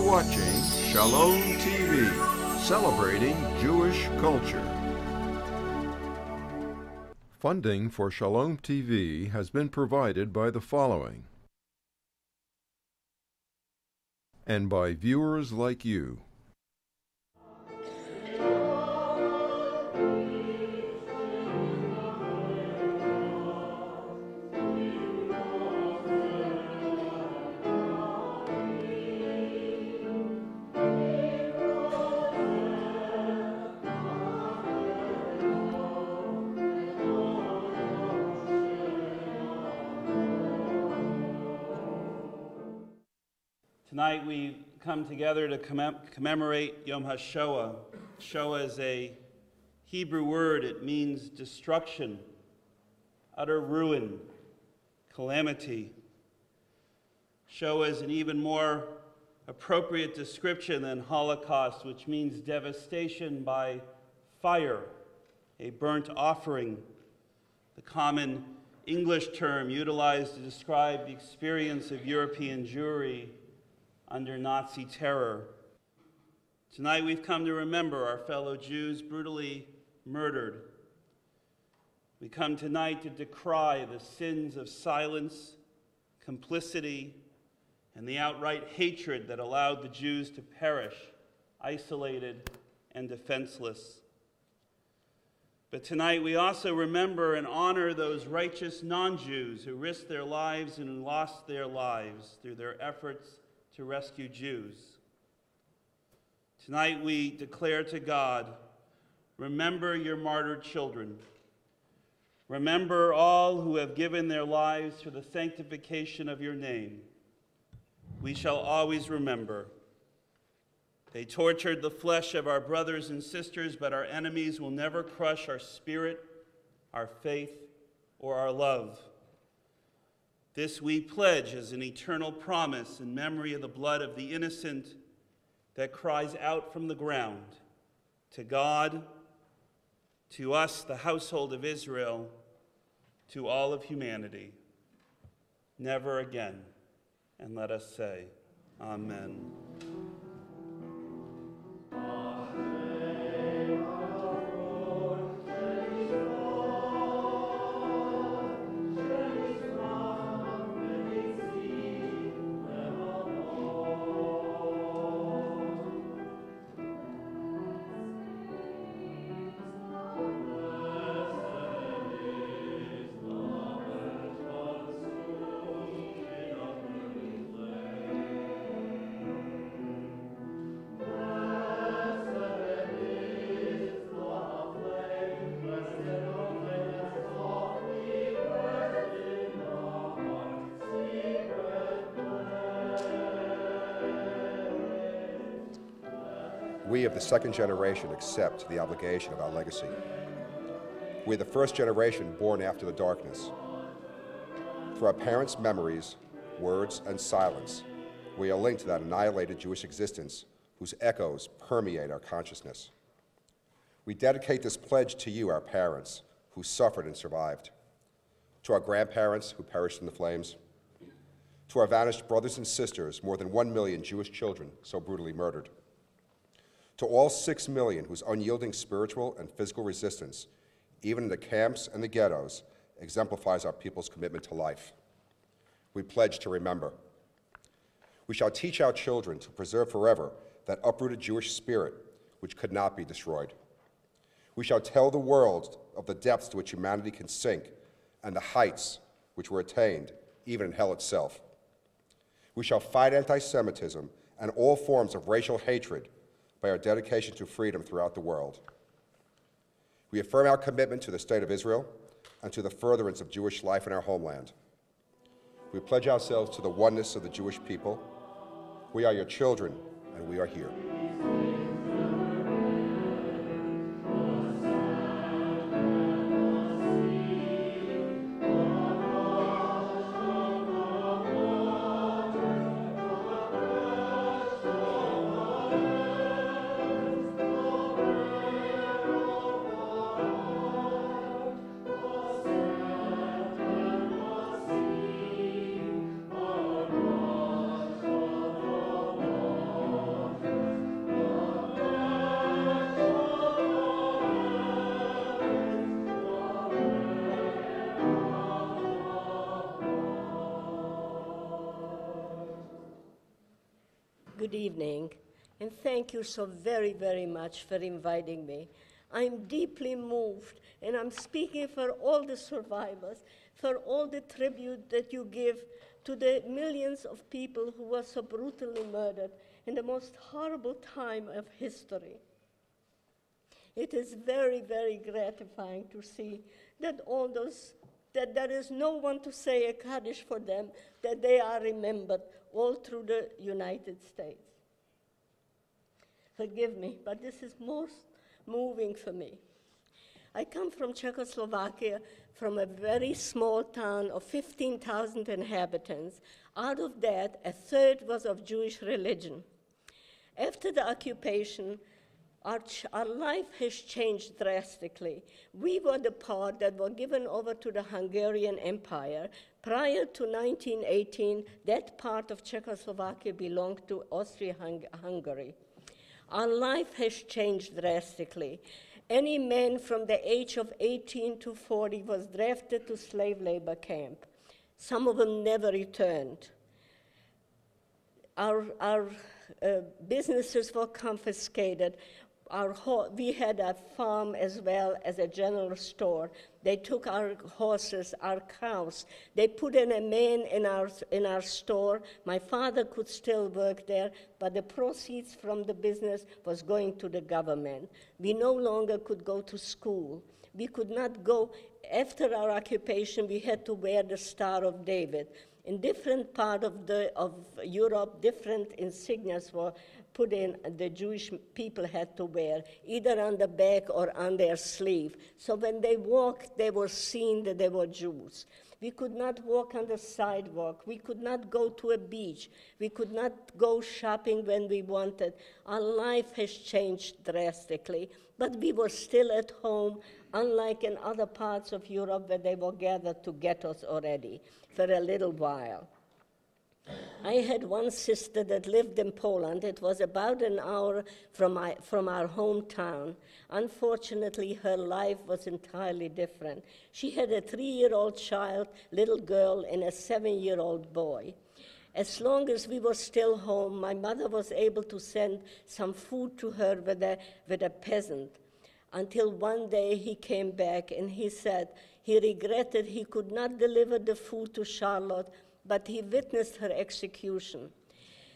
watching Shalom TV, celebrating Jewish culture. Funding for Shalom TV has been provided by the following, and by viewers like you. Tonight we come together to commemorate Yom HaShoah. Shoah is a Hebrew word. It means destruction, utter ruin, calamity. Shoah is an even more appropriate description than Holocaust, which means devastation by fire, a burnt offering, the common English term utilized to describe the experience of European Jewry under Nazi terror. Tonight we've come to remember our fellow Jews brutally murdered. We come tonight to decry the sins of silence, complicity, and the outright hatred that allowed the Jews to perish, isolated and defenseless. But tonight we also remember and honor those righteous non-Jews who risked their lives and lost their lives through their efforts to rescue Jews. Tonight we declare to God, remember your martyred children. Remember all who have given their lives for the sanctification of your name. We shall always remember. They tortured the flesh of our brothers and sisters, but our enemies will never crush our spirit, our faith, or our love. This we pledge as an eternal promise in memory of the blood of the innocent that cries out from the ground to God, to us, the household of Israel, to all of humanity. Never again. And let us say, Amen. We of the second generation accept the obligation of our legacy. We are the first generation born after the darkness. Through our parents' memories, words, and silence, we are linked to that annihilated Jewish existence whose echoes permeate our consciousness. We dedicate this pledge to you, our parents, who suffered and survived, to our grandparents who perished in the flames, to our vanished brothers and sisters, more than 1 million Jewish children so brutally murdered, to all 6 million whose unyielding spiritual and physical resistance, even in the camps and the ghettos, exemplifies our people's commitment to life. We pledge to remember. We shall teach our children to preserve forever that uprooted Jewish spirit which could not be destroyed. We shall tell the world of the depths to which humanity can sink and the heights which were attained, even in hell itself. We shall fight anti-Semitism and all forms of racial hatred by our dedication to freedom throughout the world. We affirm our commitment to the State of Israel and to the furtherance of Jewish life in our homeland. We pledge ourselves to the oneness of the Jewish people. We are your children, and we are here. Good evening, and thank you so very, very much for inviting me. I'm deeply moved, and I'm speaking for all the survivors, for all the tribute that you give to the millions of people who were so brutally murdered in the most horrible time of history. It is very, very gratifying to see that all those, that there is no one to say a Kaddish for them, that they are remembered all through the United States. Forgive me, but this is most moving for me. I come from Czechoslovakia, from a very small town of 15,000 inhabitants. Out of that, a third was of Jewish religion. After the occupation, our life has changed drastically. We were the part that were given over to the Hungarian Empire. Prior to 1918, that part of Czechoslovakia belonged to Austria-Hungary. Our life has changed drastically. Any man from the age of 18 to 40 was drafted to slave labor camp. Some of them never returned. Our businesses were confiscated. We had a farm as well as a general store. They took our horses, our cows. They put in a man in our store. My father could still work there, but the proceeds from the business was going to the government. We no longer could go to school. We could not go. After our occupation, we had to wear the Star of David. In different parts of Europe, different insignias were put in, the Jewish people had to wear, either on the back or on their sleeve. So when they walked, they were seen that they were Jews. We could not walk on the sidewalk. We could not go to a beach. We could not go shopping when we wanted. Our life has changed drastically, but we were still at home, unlike in other parts of Europe where they were gathered to get us already for a little while. I had one sister that lived in Poland. It was about an hour from our hometown. Unfortunately, her life was entirely different. She had a 3-year-old child, little girl, and a 7-year-old boy. As long as we were still home, my mother was able to send some food to her with a peasant, until one day he came back and he said he regretted he could not deliver the food to Charlotte, but he witnessed her execution.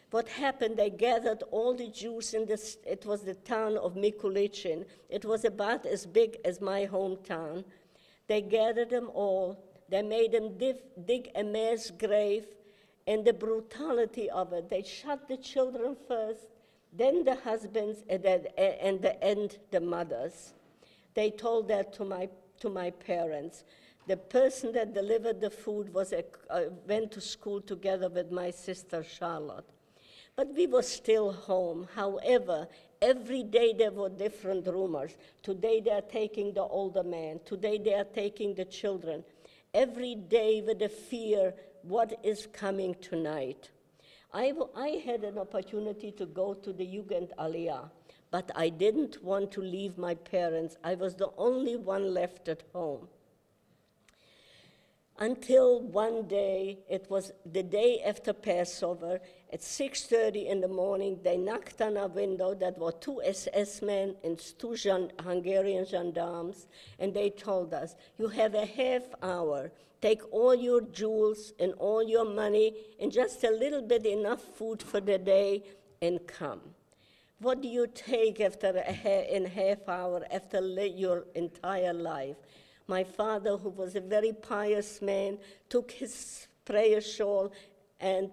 What happened, they gathered all the Jews in this, it was the town of Mikulichin. It was about as big as my hometown. They gathered them all. They made them dig a mass grave, and the brutality of it, they shot the children first, then the husbands, and the mothers. They told that to my parents. The person that delivered the food went to school together with my sister Charlotte. But we were still home. However, every day there were different rumors. Today they are taking the older man. Today they are taking the children. Every day with the fear, what is coming tonight? I had an opportunity to go to the Jugend Aliyah, but I didn't want to leave my parents. I was the only one left at home. Until one day, it was the day after Passover, at 6:30 in the morning, they knocked on our window. That were 2 SS men and 2 Hungarian gendarmes, and they told us, you have a half hour. Take all your jewels and all your money and just a little bit enough food for the day and come. What do you take in half hour after your entire life? My father, who was a very pious man, took his prayer shawl and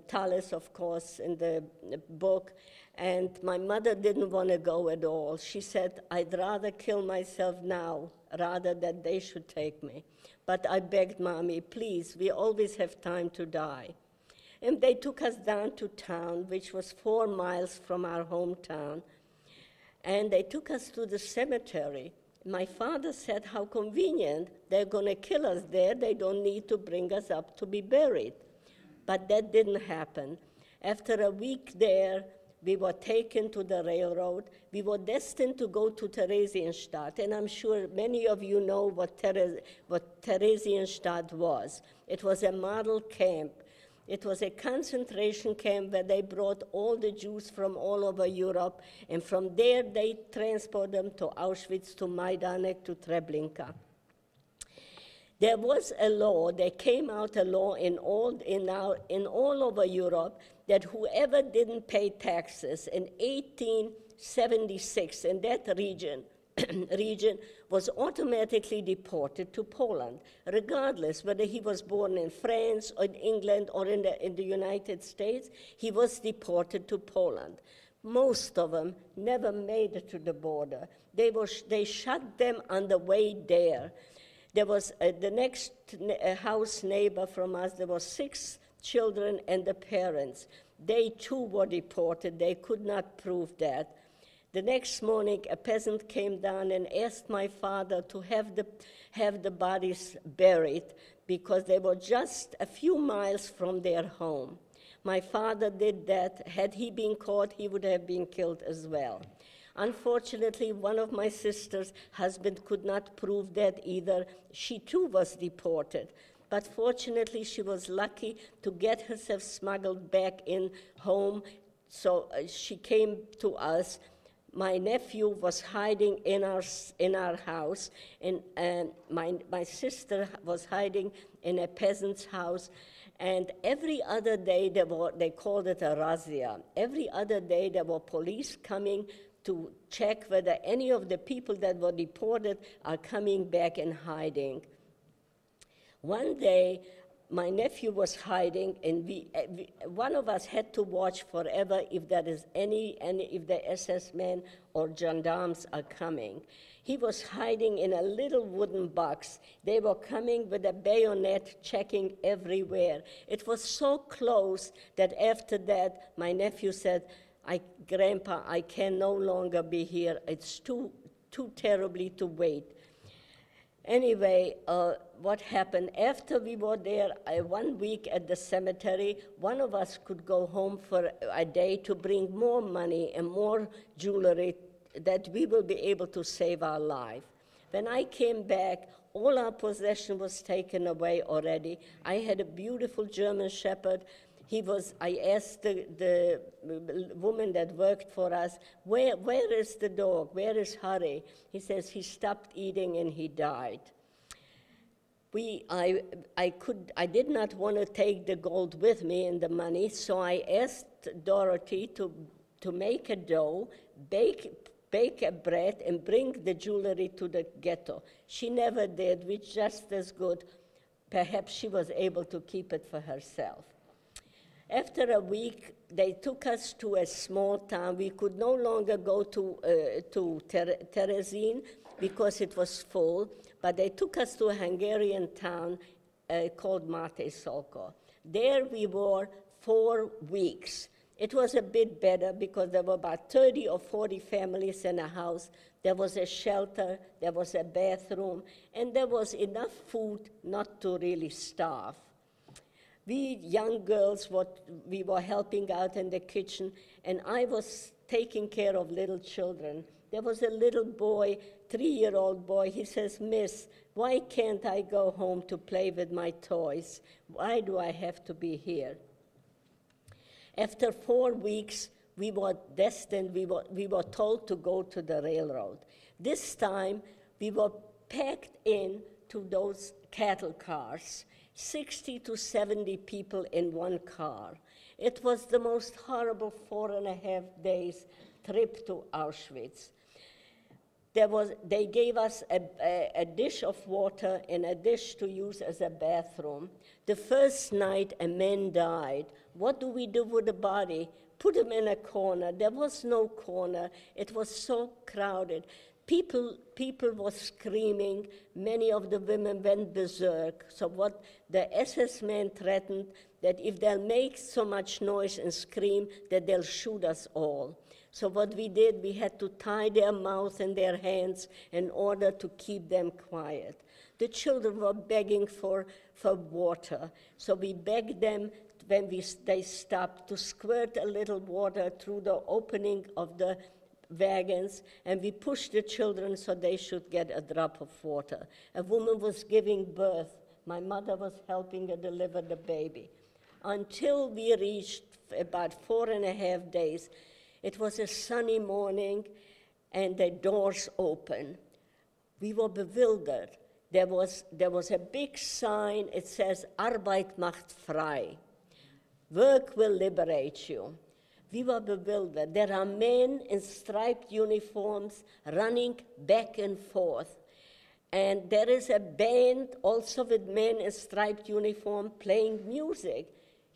tallis, of course, in the book, and my mother didn't want to go at all. She said, I'd rather kill myself now rather than they should take me. But I begged Mommy, please, we always have time to die. And they took us down to town, which was 4 miles from our hometown, and they took us to the cemetery. My father said, how convenient, they're going to kill us there, they don't need to bring us up to be buried. But that didn't happen. After a week there, we were taken to the railroad. We were destined to go to Theresienstadt, and I'm sure many of you know what Theresienstadt was. It was a model camp. It was a concentration camp where they brought all the Jews from all over Europe, and from there they transported them to Auschwitz, to Majdanek, to Treblinka. There was a law, there came out a law in all over Europe that whoever didn't pay taxes in 1876 in that region was automatically deported to Poland, regardless whether he was born in France or in England or in the United States. He was deported to Poland. Most of them never made it to the border. They shot them on the way there. There was the next house neighbor from us, there were 6 children and the parents. They too were deported. They could not prove that. The next morning, a peasant came down and asked my father to have the bodies buried because they were just a few miles from their home. My father did that. Had he been caught, he would have been killed as well. Unfortunately, one of my sister's husband could not prove that either. She too was deported. But fortunately, she was lucky to get herself smuggled back in home, so she came to us. My nephew was hiding in our house, and my sister was hiding in a peasant's house. And every other day, they called it a razzia. Every other day, there were police coming to check whether any of the people that were deported are coming back and hiding. One day, my nephew was hiding, and one of us had to watch forever if there is if the SS men or gendarmes are coming. He was hiding in a little wooden box. They were coming with a bayonet, checking everywhere. It was so close that after that, my nephew said, Grandpa, I can no longer be here. It's too terribly to wait. Anyway, what happened, after we were there 1 week at the cemetery, one of us could go home for a day to bring more money and more jewelry that we will be able to save our life. When I came back, all our possession was taken away already. I had a beautiful German Shepherd. I asked the woman that worked for us, where is the dog? Where is Harry? He says he stopped eating and he died. I did not want to take the gold with me and the money, so I asked Dorothy to make a dough, bake a bread, and bring the jewelry to the ghetto. She never did, which just as good. Perhaps she was able to keep it for herself. After a week, they took us to a small town. We could no longer go to Terezin because it was full, but they took us to a Hungarian town called Mátészalka. There we were 4 weeks. It was a bit better because there were about 30 or 40 families in a house. There was a shelter, there was a bathroom, and there was enough food not to really starve. We young girls, we were helping out in the kitchen, and I was taking care of little children. There was a little boy, 3-year-old boy. He says, Miss, why can't I go home to play with my toys? Why do I have to be here? After 4 weeks, we were destined, we were told to go to the railroad. This time, we were packed in to those cattle cars. 60 to 70 people in one car. It was the most horrible 4.5 days trip to Auschwitz. They gave us a dish of water and a dish to use as a bathroom. The first night, a man died. What do we do with the body? Put him in a corner. There was no corner. It was so crowded. People were screaming. Many of the women went berserk. So what the SS men threatened, that if they'll make so much noise and scream, that they'll shoot us all. So what we did, we had to tie their mouths and their hands in order to keep them quiet. The children were begging for water. So we begged them, when they stopped, to squirt a little water through the opening of the wagons, and we pushed the children so they should get a drop of water. A woman was giving birth. My mother was helping her deliver the baby. until we reached about 4.5 days. It was a sunny morning, and the doors opened. We were bewildered. There was a big sign. It says, Arbeit macht frei. Work will liberate you. We were bewildered. There are men in striped uniforms running back and forth. And there is a band also with men in striped uniform playing music.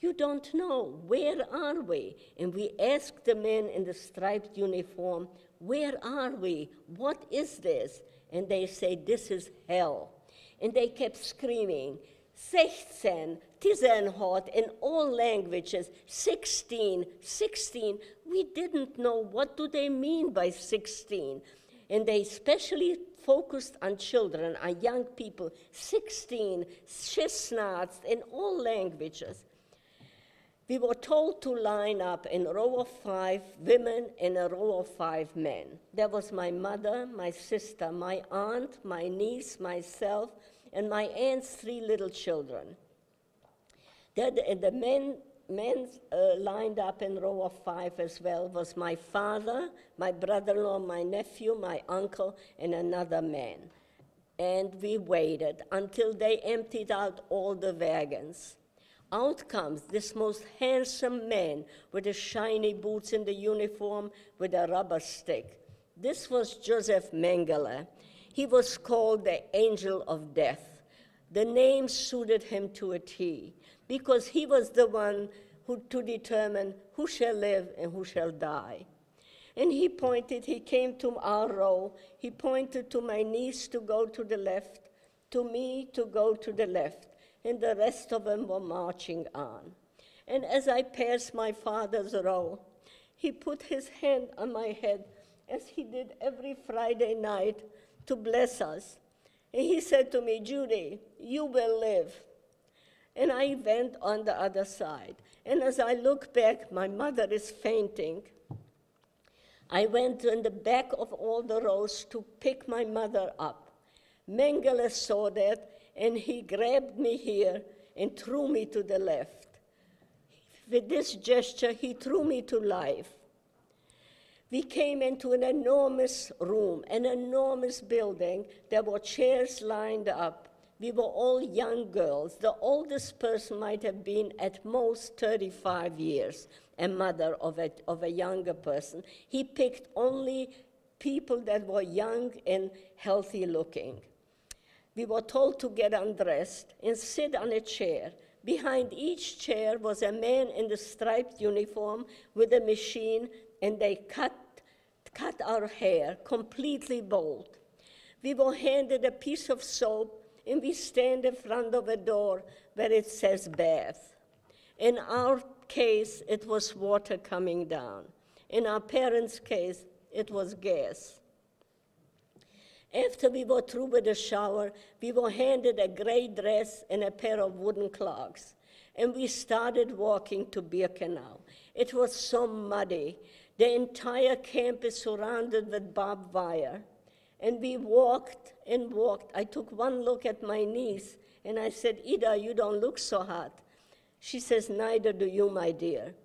You don't know, where are we? And we asked the men in the striped uniform, where are we? What is this? And they say, this is hell. And they kept screaming, 16, Tizenhot, in all languages, 16, 16. We didn't know what do they mean by 16. And they especially focused on children, on young people, 16, 16, in all languages. We were told to line up in a row of 5 women and a row of 5 men. There was my mother, my sister, my aunt, my niece, myself, and my aunt's 3 little children. The men lined up in a row of 5 as well was my father, my brother-in-law, my nephew, my uncle, and another man. And we waited until they emptied out all the wagons. Out comes this most handsome man with the shiny boots and the uniform with a rubber stick. This was Joseph Mengele. He was called the Angel of Death. The name suited him to a T, because he was the one who to determine who shall live and who shall die. And he came to our row, he pointed to my niece to go to the left, to me to go to the left, and the rest of them were marching on. And as I passed my father's row, he put his hand on my head, as he did every Friday night, to bless us. And he said to me, Judy, you will live. And I went on the other side. And as I look back, my mother is fainting. I went in the back of all the rows to pick my mother up. Mengele saw that, and he grabbed me here and threw me to the left. With this gesture, he threw me to life. We came into an enormous room, an enormous building. There were chairs lined up. We were all young girls. The oldest person might have been at most 35 years, a mother of a younger person. He picked only people that were young and healthy looking. We were told to get undressed and sit on a chair. Behind each chair was a man in the striped uniform with a machine, and they cut our hair completely bald. We were handed a piece of soap, and we stand in front of a door where it says bath. In our case, it was water coming down. In our parents' case, it was gas. After we were through with the shower, we were handed a gray dress and a pair of wooden clogs, and we started walking to Birkenau. It was so muddy. The entire camp is surrounded with barbed wire. And we walked and walked. I took one look at my niece, and I said, Ida, you don't look so hot. She says, neither do you, my dear.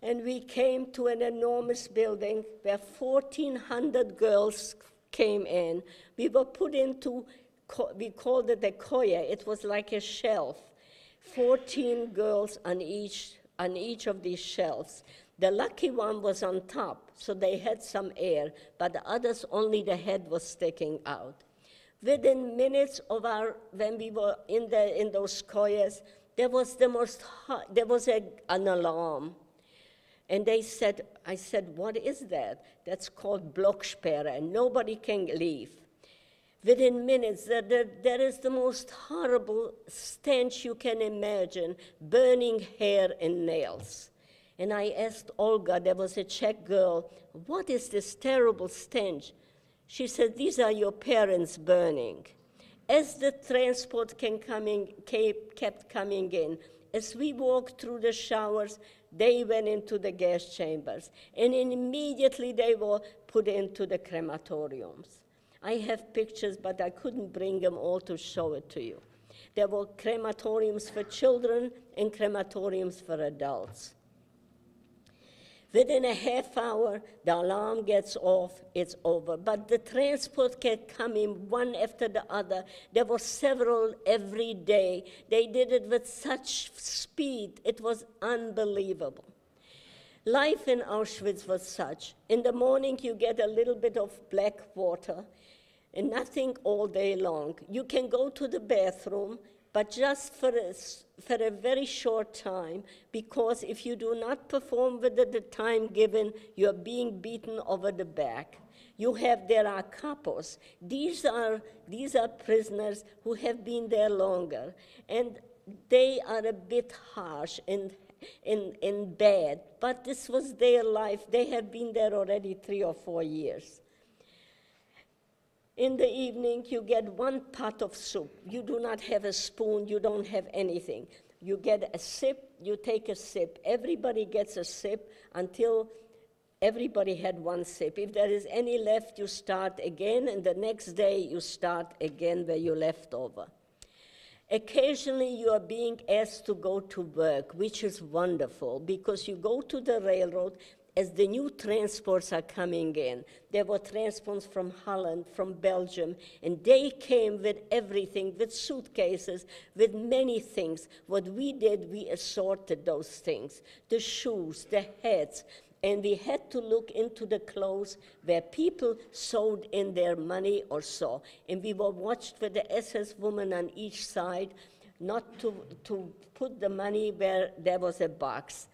And we came to an enormous building where 1,400 girls came in. We were put into, we called it a koya. It was like a shelf. 14 girls on each of these shelves. The lucky one was on top, so they had some air, but the others, only the head was sticking out. Within minutes of when we were in those koyas, there was an alarm. And I said, what is that? That's called Blocksperre, and nobody can leave. Within minutes, there is the most horrible stench you can imagine, burning hair and nails. And I asked Olga, there was a Czech girl, what is this terrible stench? She said, these are your parents burning. As the transport kept coming in, as we walked through the showers, they went into the gas chambers, and immediately they were put into the crematoriums. I have pictures, but I couldn't bring them all to show it to you. There were crematoriums for children and crematoriums for adults. Within a half hour, the alarm gets off, it's over. But the transport kept coming one after the other. There were several every day. They did it with such speed, it was unbelievable. Life in Auschwitz was such. In the morning, you get a little bit of black water, and nothing all day long. You can go to the bathroom, but just for a very short time, because if you do not perform within the time given, you are being beaten over the back. There are capos. These are prisoners who have been there longer, and they are a bit harsh and bad, but this was their life. They have been there already 3 or 4 years. In the evening, you get one pot of soup. You do not have a spoon, you don't have anything. You get a sip, you take a sip. Everybody gets a sip until everybody had one sip. If there is any left, you start again, and the next day you start again where you left over. Occasionally, you are being asked to go to work, which is wonderful, because you go to the railroad as the new transports are coming in. There were transports from Holland, from Belgium, and they came with everything, with suitcases, with many things. What we did, we assorted those things, the shoes, the hats, and we had to look into the clothes where people sewed in their money or so. And we were watched with the SS woman on each side, not to put the money where there was a box.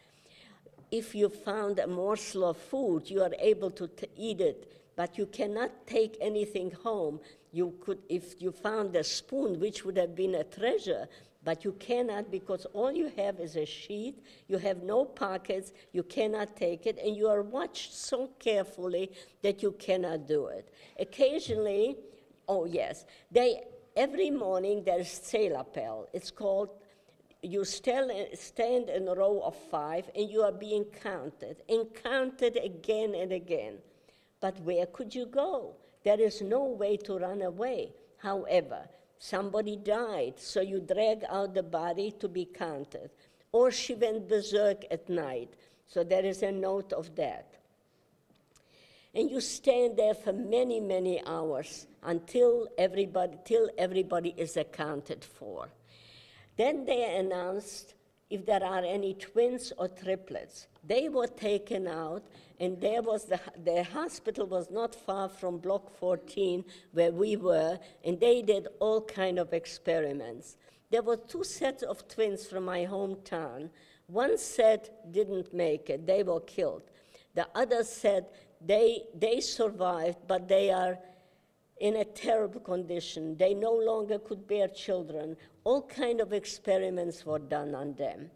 If you found a morsel of food, you are able to eat it, but you cannot take anything home. You could, if you found a spoon, which would have been a treasure, but you cannot, because all you have is a sheet, you have no pockets, you cannot take it, and you are watched so carefully that you cannot do it. Occasionally, oh yes, every morning there's Zählappell. It's called, you stand in a row of 5, and you are being counted, and counted again and again. But where could you go? There is no way to run away. However, somebody died, so you drag out the body to be counted. Or she went berserk at night, so there is a note of that. And you stand there for many, many hours until everybody is accounted for. Then they announced if there are any twins or triplets. They were taken out, and there was the hospital was not far from Block 14 where we were, and they did all kind of experiments. There were 2 sets of twins from my hometown. One set didn't make it, they were killed. The other set, they survived, but they are in a terrible condition. They no longer could bear children. All kind of experiments were done on them.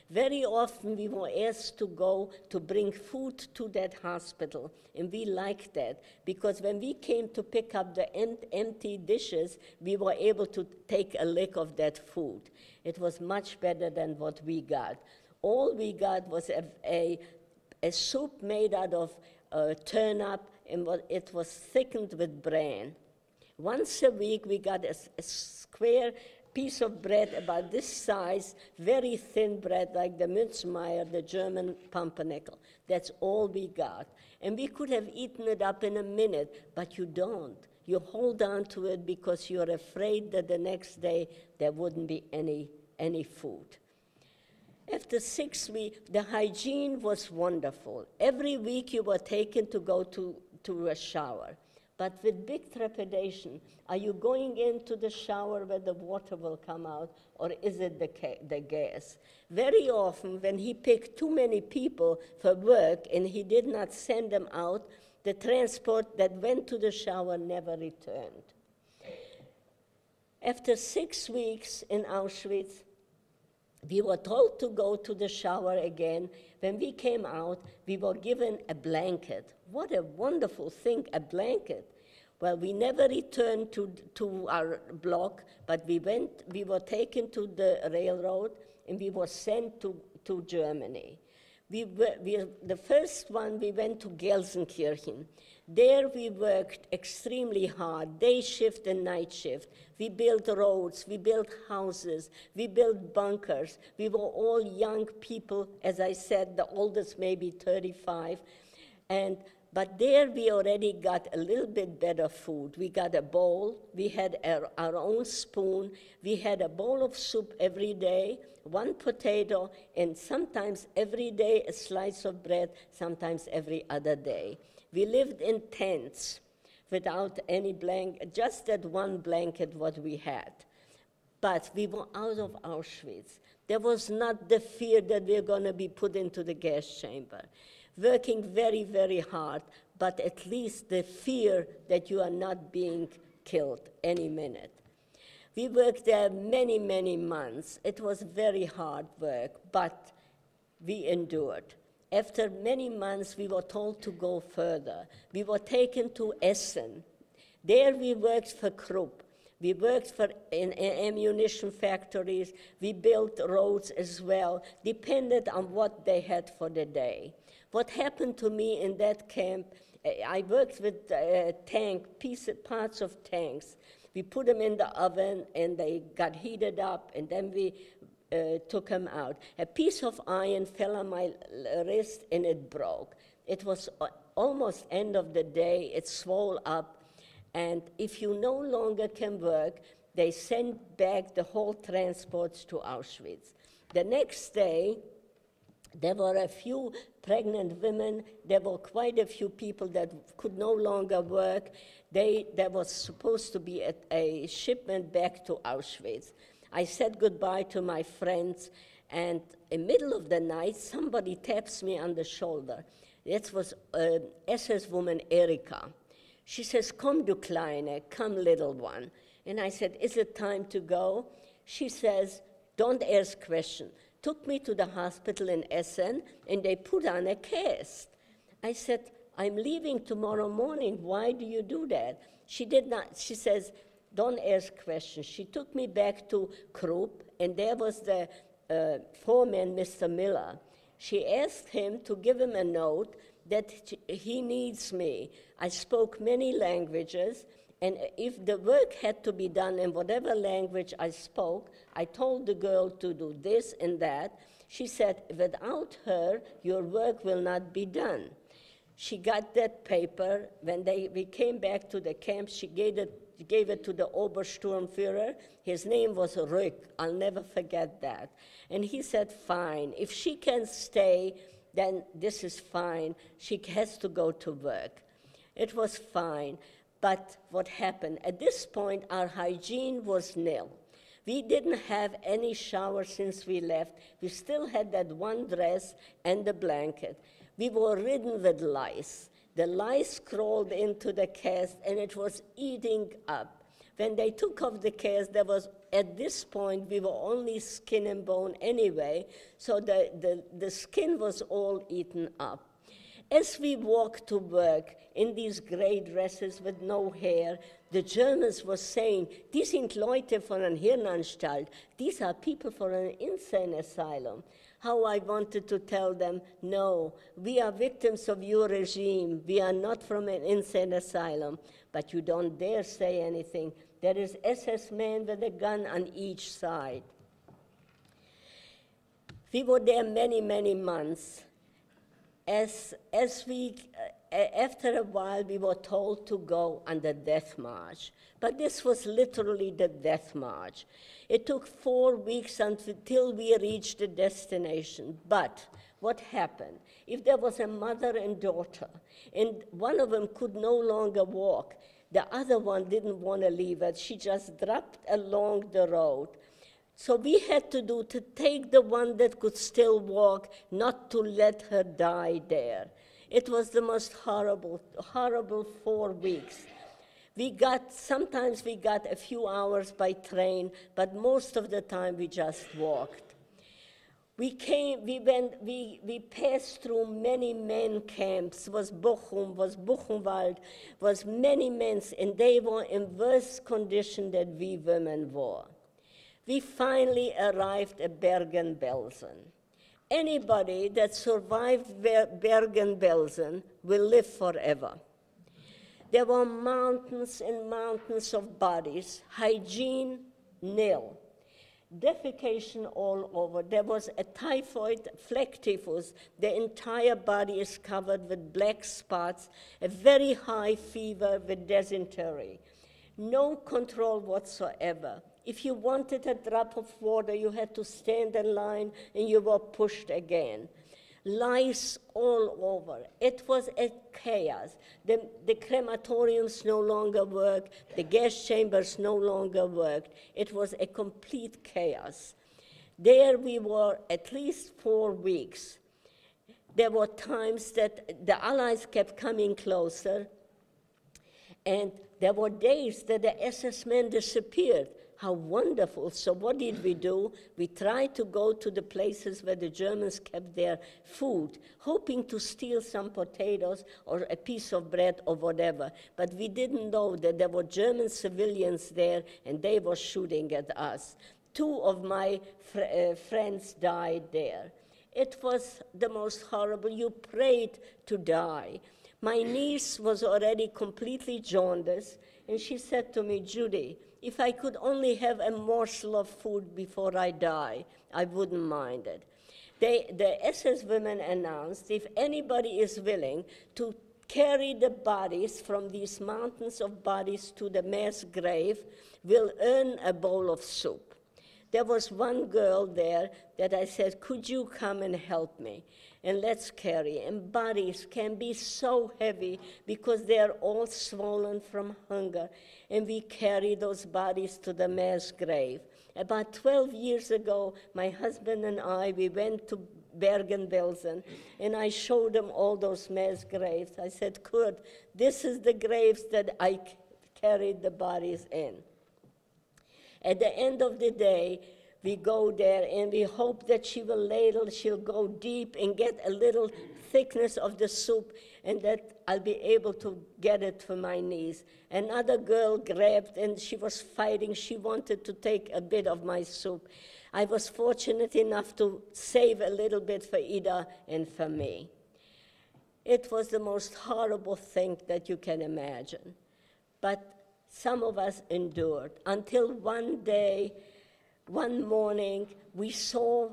Very often we were asked to go to bring food to that hospital, and we liked that, because when we came to pick up the empty dishes, we were able to take a lick of that food. It was much better than what we got. All we got was a soup made out of turnip, and it was thickened with bran. Once a week, we got a square piece of bread about this size, very thin bread, like the Münzmeier, the German pumpernickel. That's all we got. And we could have eaten it up in a minute, but you don't. You hold on to it because you're afraid that the next day there wouldn't be any food. After 6 weeks, the hygiene was wonderful. Every week you were taken to go to a shower. But with big trepidation, are you going into the shower where the water will come out, or is it the gas? Very often, when he picked too many people for work and he did not send them out, the transport that went to the shower never returned. After 6 weeks in Auschwitz, we were told to go to the shower again. When we came out, we were given a blanket. What a wonderful thing, a blanket. Well, we never returned to our block, but we were taken to the railroad, and we were sent to Germany. The first one, we went to Gelsenkirchen. There we worked extremely hard, day shift and night shift. We built roads, we built houses, we built bunkers. We were all young people, as I said, the oldest maybe 35. But there we already got a little bit better food. We got a bowl, we had our own spoon, we had a bowl of soup every day, one potato, and sometimes every day a slice of bread, sometimes every other day. We lived in tents without any blanket, just that one blanket what we had. But we were out of Auschwitz. There was not the fear that we're going to be put into the gas chamber. Working very, very hard, but at least the fear that you are not being killed any minute. We worked there many, many months. It was very hard work, but we endured. After many months, we were told to go further. We were taken to Essen. There we worked for Krupp. We worked in ammunition factories. We built roads as well, depended on what they had for the day. What happened to me in that camp, I worked with parts of tanks. We put them in the oven, and they got heated up, and then we took them out. A piece of iron fell on my wrist, and it broke. It was almost end of the day. It swelled up. And if you no longer can work, they send back the whole transports to Auschwitz. The next day, there were a few pregnant women. There were quite a few people that could no longer work. There was supposed to be a shipment back to Auschwitz. I said goodbye to my friends, and in the middle of the night, somebody taps me on the shoulder. It was SS woman Erika. She says, "Komm, du Kleine, come, little one." And I said, "Is it time to go?" She says, "Don't ask questions." Took me to the hospital in Essen, and they put on a cast. I said, "I'm leaving tomorrow morning. Why do you do that?" She did not. She says, "Don't ask questions." She took me back to Krupp, and there was the foreman, Mr. Miller. She asked him to give him a note that he needs me. I spoke many languages, and if the work had to be done in whatever language I spoke, I told the girl to do this and that. She said, "Without her, your work will not be done." She got that paper. When we came back to the camp, she gave it to the Obersturmführer. His name was Rück. I'll never forget that. And he said, "Fine. If she can stay, then this is fine. She has to go to work." It was fine. But what happened? At this point, our hygiene was nil. We didn't have any shower since we left. We still had that one dress and the blanket. We were ridden with lice. The lice crawled into the cast, and it was eating up. When they took off the cast, at this point, we were only skin and bone anyway, so the skin was all eaten up. As we walked to work in these gray dresses with no hair, the Germans were saying, "Die sind Leute von einer Hirnanstalt. These are people for an insane asylum." How I wanted to tell them, "No, we are victims of your regime. We are not from an insane asylum." But you don't dare say anything. There is SS man with a gun on each side. We were there many, many months. After a while, we were told to go on the death march. But this was literally the death march. It took 4 weeks until we reached the destination. But what happened? If there was a mother and daughter, and one of them could no longer walk, the other one didn't want to leave her. She just dropped along the road. So we had to take the one that could still walk, not to let her die there. It was the most horrible 4 weeks. Sometimes we got a few hours by train, but most of the time we just walked. We passed through many men camps, was Bochum, was Buchenwald, was many men, and they were in worse condition than we women were. We finally arrived at Bergen-Belsen. Anybody that survived Bergen-Belsen will live forever. There were mountains and mountains of bodies, hygiene nil, defecation all over. There was a typhoid, fleck typhus. The entire body is covered with black spots, a very high fever with dysentery. No control whatsoever. If you wanted a drop of water, you had to stand in line and you were pushed again. Lice all over. It was a chaos. The crematoriums no longer worked. The gas chambers no longer worked. It was a complete chaos. There we were at least 4 weeks. There were times that the Allies kept coming closer, and there were days that the SS men disappeared. How wonderful. So what did we do? We tried to go to the places where the Germans kept their food, hoping to steal some potatoes or a piece of bread or whatever. But we didn't know that there were German civilians there, and they were shooting at us. 2 of my friends died there. It was the most horrible. You prayed to die. My niece was already completely jaundiced, and she said to me, "Judy, if I could only have a morsel of food before I die, I wouldn't mind it." The SS women announced if anybody is willing to carry the bodies from these mountains of bodies to the mass grave, will earn a bowl of soup. There was one girl there that I said, "Could you come and help me? And let's carry." And bodies can be so heavy because they are all swollen from hunger. And we carry those bodies to the mass grave. About 12 years ago, my husband and I, we went to Bergen-Belsen, and I showed them all those mass graves. I said, "Kurt, this is the graves that I carried the bodies in." At the end of the day, we go there and we hope that she will ladle, she'll go deep and get a little thickness of the soup, and that I'll be able to get it for my niece. Another girl grabbed, and she was fighting. She wanted to take a bit of my soup. I was fortunate enough to save a little bit for Ida and for me. It was the most horrible thing that you can imagine. But some of us endured until one day, one morning, we saw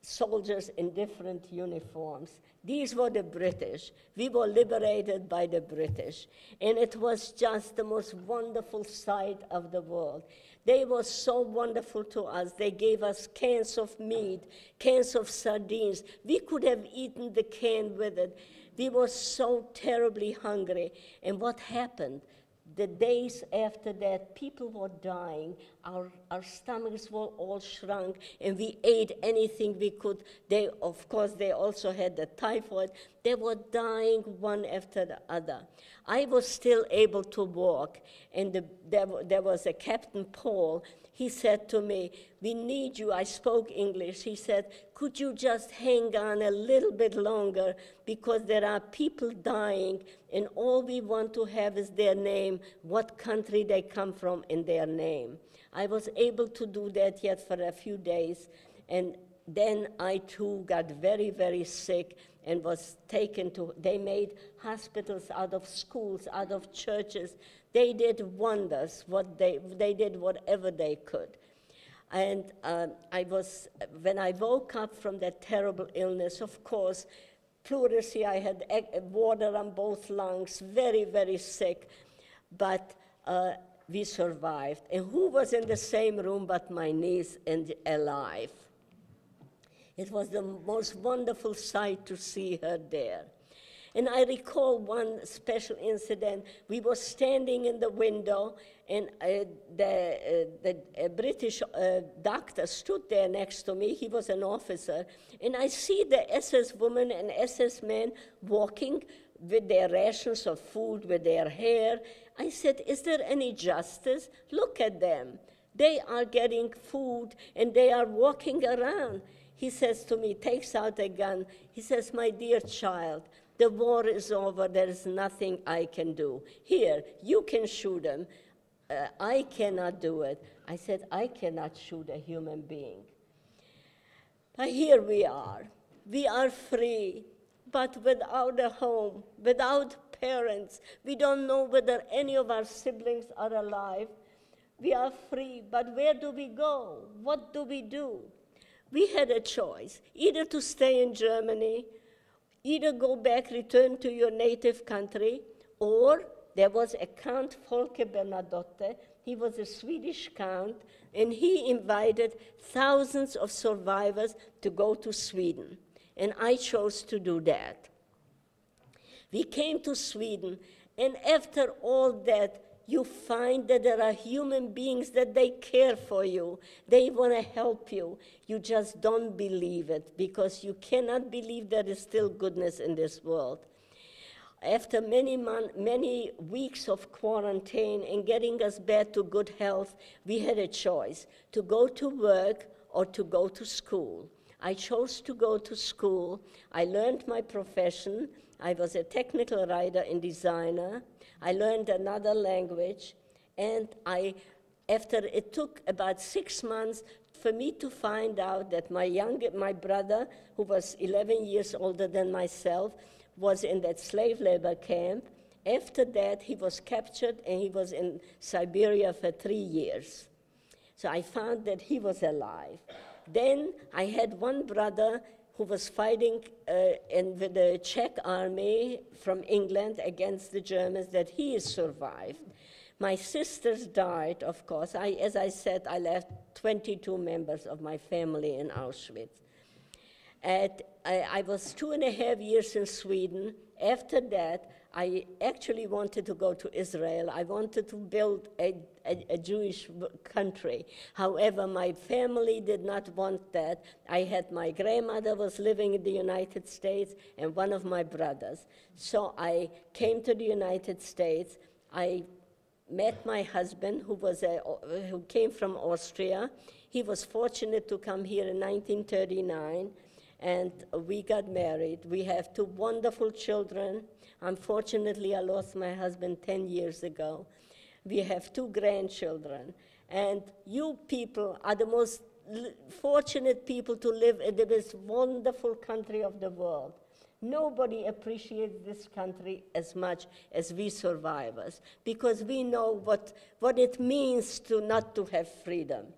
soldiers in different uniforms. These were the British. We were liberated by the British. And it was just the most wonderful sight of the world. They were so wonderful to us. They gave us cans of meat, cans of sardines. We could have eaten the can with it. We were so terribly hungry. And what happened? The days after that, people were dying. Our stomachs were all shrunk, and we ate anything we could. Of course, they also had the typhoid. They were dying one after the other. I was still able to walk, and there was a Captain Paul. He said to me, "We need you." I spoke English. He said, "Could you just hang on a little bit longer, because there are people dying, and all we want to have is their name, what country they come from, and their name." I was able to do that yet for a few days, and then I too got very, very sick and was taken to, they made hospitals out of schools, out of churches. They did wonders. They did whatever they could. And when I woke up from that terrible illness, of course, pleurisy, I had water on both lungs, very, very sick, but we survived. And who was in the same room but my niece and alive? It was the most wonderful sight to see her there. And I recall one special incident. We were standing in the window, and the British doctor stood there next to me. He was an officer. And I see the SS woman and SS men walking with their rations of food, with their hair. I said, "Is there any justice? Look at them. They are getting food, and they are walking around." He says to me, takes out a gun. He says, "My dear child, the war is over. There is nothing I can do. Here, you can shoot them. I cannot do it." I said, "I cannot shoot a human being." But here we are. We are free, but without a home, without parents. We don't know whether any of our siblings are alive. We are free, but where do we go? What do we do? We had a choice, either to stay in Germany, either go back, return to your native country, or there was a Count Folke Bernadotte. He was a Swedish count, and he invited thousands of survivors to go to Sweden. And I chose to do that. We came to Sweden, and after all that, you find that there are human beings that they care for you. They want to help you. You just don't believe it, because you cannot believe there is still goodness in this world. After many weeks of quarantine and getting us back to good health, we had a choice, to go to work or to go to school. I chose to go to school. I learned my profession. I was a technical writer and designer. I learned another language, and after it took about 6 months for me to find out that my brother, who was 11 years older than myself, was in that slave labor camp. After that, he was captured, and he was in Siberia for 3 years. So I found that he was alive. Then I had one brother who was fighting with the Czech army from England against the Germans, that he survived. My sisters died, of course. As I said, I left 22 members of my family in Auschwitz. I was 2.5 years in Sweden. After that, I actually wanted to go to Israel. I wanted to build a Jewish country. However, my family did not want that. I had my grandmother was living in the United States and one of my brothers. So I came to the United States. I met my husband, who came from Austria. He was fortunate to come here in 1939, and we got married. We have 2 wonderful children. Unfortunately, I lost my husband 10 years ago. We have 2 grandchildren. And you people are the most fortunate people to live in this wonderful country of the world. Nobody appreciates this country as much as we survivors, because we know what it means to not to have freedom.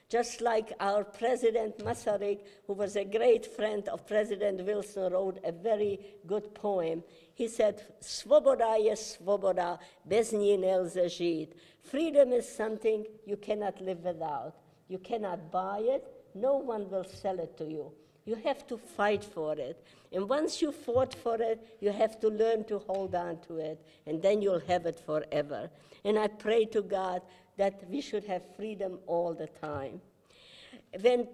Just like our President Masaryk, who was a great friend of President Wilson, wrote a very good poem. He said, "Svoboda je svoboda, bez ní nelze žít." Freedom is something you cannot live without. You cannot buy it. No one will sell it to you. You have to fight for it. And once you fought for it, you have to learn to hold on to it, and then you'll have it forever. And I pray to God that we should have freedom all the time. When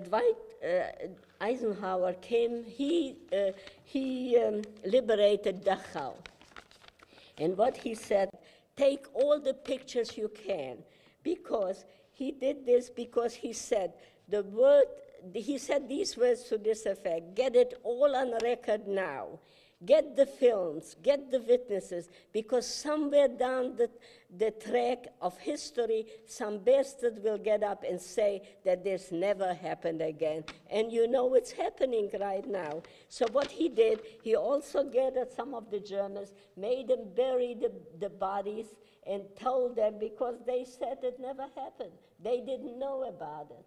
Dwight Eisenhower came, he liberated Dachau. And what he said, take all the pictures you can, because he did this because he said he said these words to this effect: get it all on record now. Get the films, get the witnesses, because somewhere down the track of history, some bastard will get up and say that this never happened again. And you know it's happening right now. So what he did, he also gathered some of the Germans, made them bury the bodies, and told them, because they said it never happened. They didn't know about it.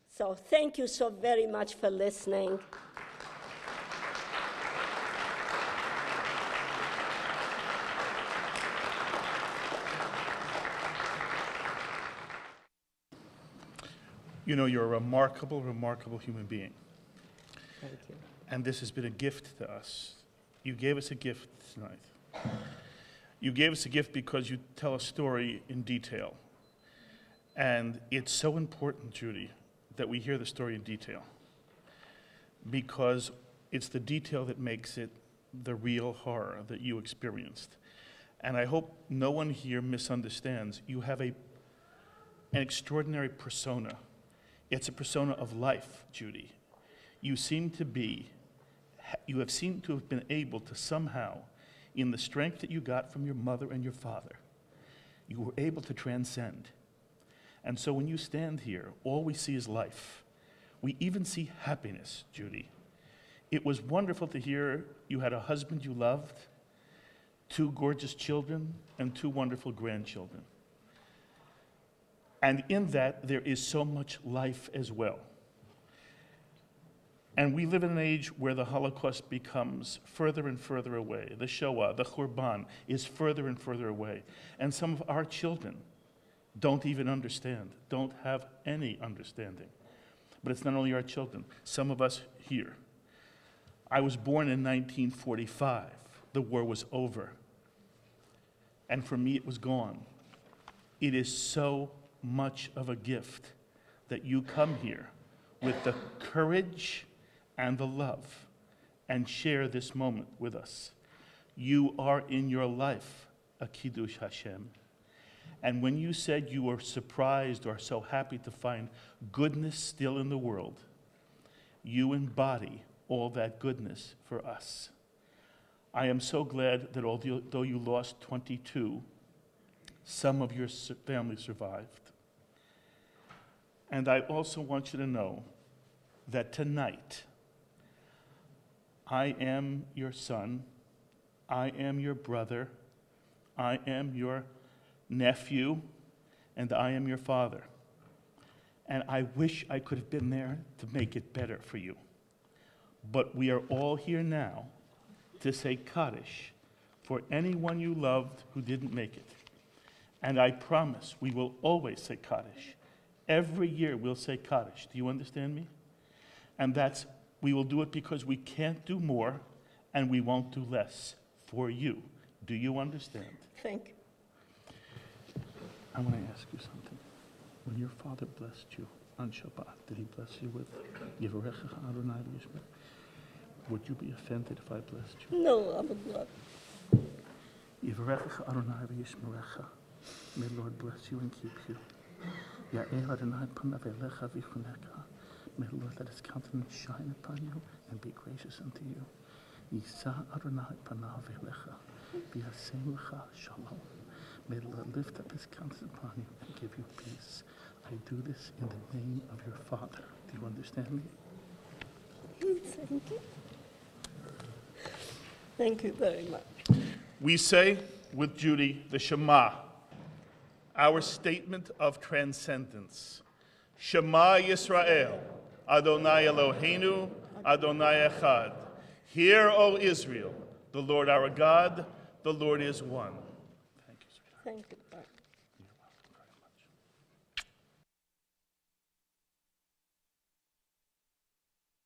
So thank you so very much for listening. You know, you're a remarkable, remarkable human being. Thank you. And this has been a gift to us. You gave us a gift tonight. You gave us a gift because you tell a story in detail. And it's so important, Judy, that we hear the story in detail, because it's the detail that makes it the real horror that you experienced. And I hope no one here misunderstands. You have an extraordinary persona. It's a persona of life, Judy. You have seemed to have been able to somehow, in the strength that you got from your mother and your father, you were able to transcend. And so when you stand here, all we see is life. We even see happiness, Judy. It was wonderful to hear you had a husband you loved, 2 gorgeous children, and 2 wonderful grandchildren. And in that, there is so much life as well. And we live in an age where the Holocaust becomes further and further away. The Shoah, the Khurban, is further and further away. And some of our children don't even understand, don't have any understanding. But it's not only our children, some of us here. I was born in 1945. The war was over. And for me, it was gone. It is so much of a gift that you come here with the courage and the love and share this moment with us. You are in your life a Kiddush Hashem. And when you said you were surprised or so happy to find goodness still in the world, you embody all that goodness for us. I am so glad that although you lost 22, some of your family survived. And I also want you to know that tonight, I am your son, I am your brother, I am your nephew, and I am your father. And I wish I could have been there to make it better for you. But we are all here now to say Kaddish for anyone you loved who didn't make it. And I promise we will always say Kaddish. Every year we'll say Kaddish. Do you understand me? And we will do it because we can't do more and we won't do less for you. Do you understand? Thank you. I want to ask you something. When your father blessed you on Shabbat, did he bless you with Yivarechecha Adonai v'yishmer? Would you be offended if I blessed you? No, I would not. Yivarechecha Adonai v'yishmerecha. May the Lord bless you and keep you. Ya'er Adonai panav elecha v'chunecha. May the Lord let his countenance shine upon you and be gracious unto you. Yisa Adonai panav elecha v'yasem lecha shalom. May the Lord lift up his countenance upon you and give you peace. I do this in the name of your Father. Do you understand me? Thank you. Thank you very much. We say with Judy the Shema, our statement of transcendence. Shema Yisrael, Adonai Eloheinu, Adonai Echad. Hear, O Israel, the Lord our God, the Lord is one. Thank you, sweetheart. Thank you. Bye.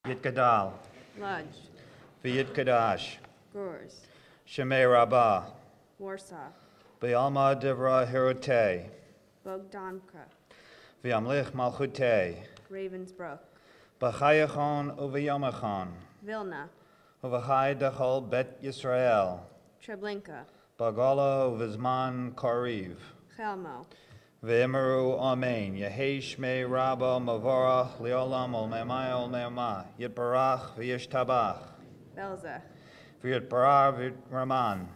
Yit Gadal, Lodge, V'yit Kadash, Gurs, Shemei Rabbah, Warsaw, V'yalma Devra Hirotei, Bogdanka, V'yamlich Malchutei, Ravensbrook, B'chayachon Uv'yomachon, Vilna, Uv'chai Dechol Bet Yisrael, Treblinka, Bagala Uv'zman Kariv, Chelmo, V'emeru Amen, Yehei Shmei Rabba Mavorach Leolam Ol Memai Ol Mema, Yitbarach V'yishtabach, Belze, V'yitbarar V'yitraman,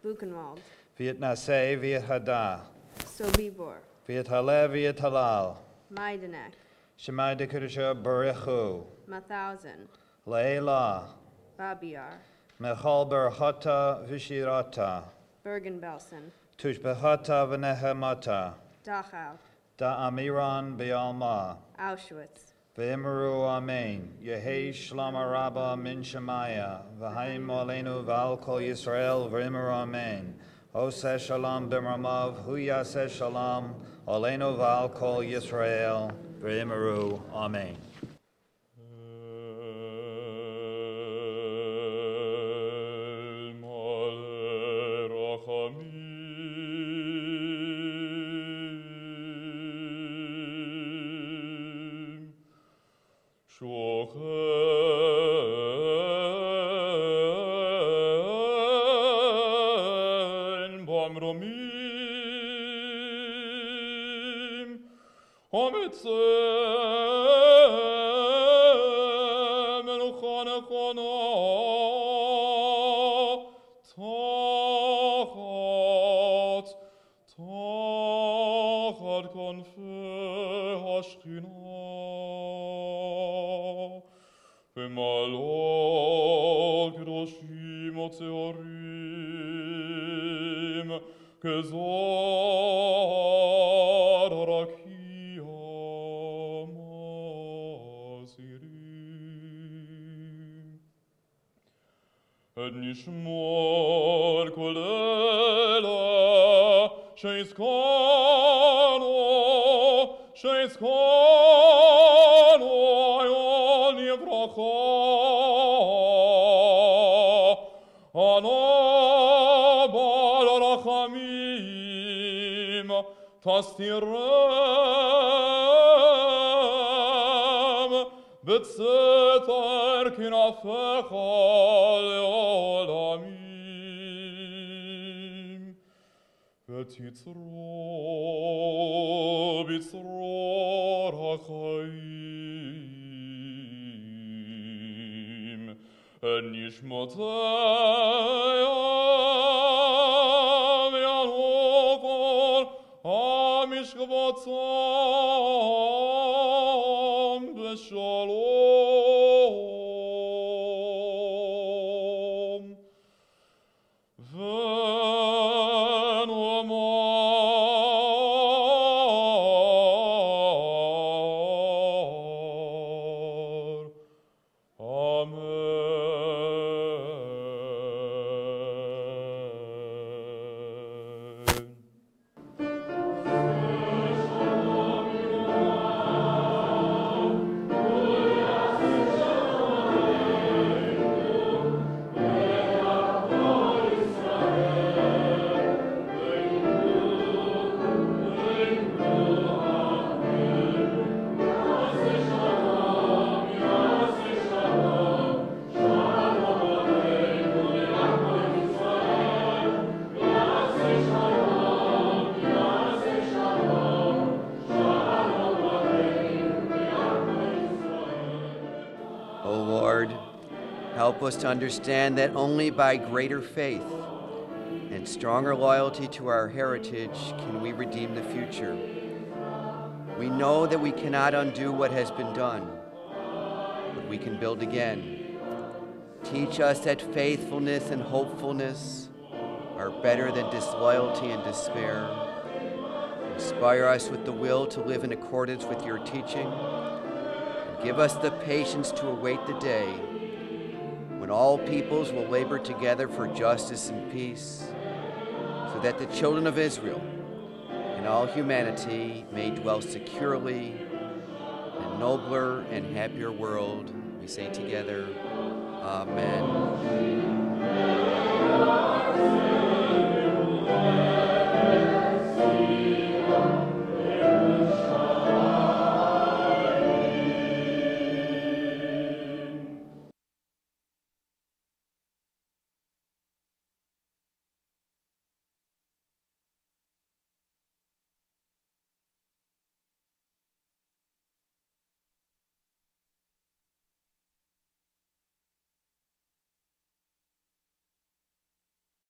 Buchenwald, V'yitnaseh V'yithada, Sobibor, V'yithalev V'yithalal, Majdanek, Shemai Dekudusha Barechu, Mauthausen, Leila, Babiar, Mechal Berchata Vishirata, Bergen-Belsen, Tushbehata V'nehemata, Dachau, Da'amiran B'alma, Auschwitz, V'imru Amen, Yehei Shlama Rabba Min Shemaya, V'haim Olenu V'al Kol Yisrael V'imru Amen, Oseh Shalom B'mramav, Hu Yaseh Shalom, Olenu V'al Kol Yisrael V'imru Amen. Tachat konfer השכינה, ומלאו קדושים וצערים, כזוהר הרקיע מזהירים. נשמור כל אלה שיזכנו היום לברכה, אנו בעל רחמים תסתירם בצטר כנפיך לעולמים, ותצרור בצרור החיים נשמותיהם ינוחון המשכבותם בשלום. Help us to understand that only by greater faith and stronger loyalty to our heritage can we redeem the future. We know that we cannot undo what has been done, but we can build again. Teach us that faithfulness and hopefulness are better than disloyalty and despair. Inspire us with the will to live in accordance with your teaching, and give us the patience to await the day when all peoples will labor together for justice and peace, so that the children of Israel and all humanity may dwell securely in a nobler and happier world. We say together, Amen.